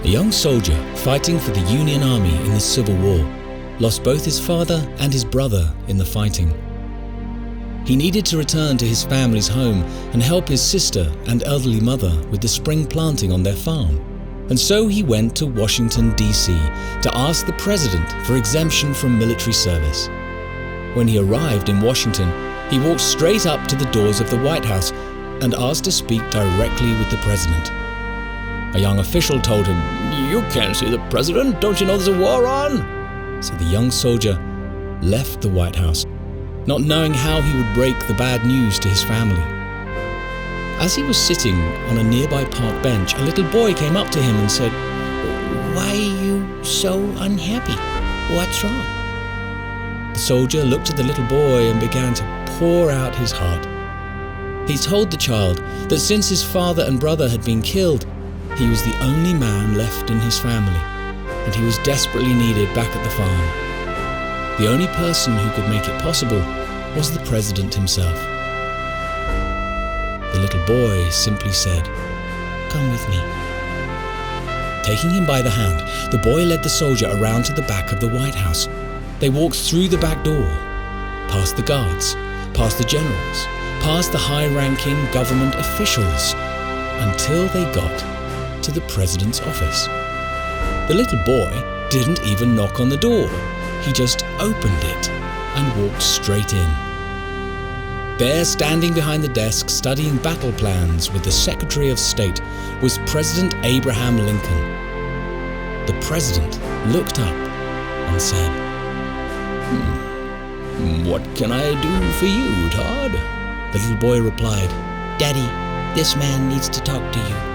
A young soldier fighting for the Union Army in the Civil War lost both his father and his brother in the fighting. He needed to return to his family's home and help his sister and elderly mother with the spring planting on their farm. And so he went to Washington, D.C. to ask the president for exemption from military service. When he arrived in Washington, he walked straight up to the doors of the White House and asked to speak directly with the president. A young official told him, "You can't see the president, don't you know there's a war on?" So the young soldier left the White House, not knowing how he would break the bad news to his family. As he was sitting on a nearby park bench, a little boy came up to him and said, "Why are you so unhappy? What's wrong?" The soldier looked at the little boy and began to pour out his heart. He told the child that since his father and brother had been killed, he was the only man left in his family, and he was desperately needed back at the farm. The only person who could make it possible was the president himself. The little boy simply said, "Come with me." Taking him by the hand, the boy led the soldier around to the back of the White House. They walked through the back door, past the guards, past the generals, past the high-ranking government officials, until they got to the president's office. The little boy didn't even knock on the door. He just opened it and walked straight in. There, standing behind the desk, studying battle plans with the Secretary of State, was President Abraham Lincoln. The president looked up and said, "What can I do for you, Todd?" The little boy replied, "Daddy, this man needs to talk to you."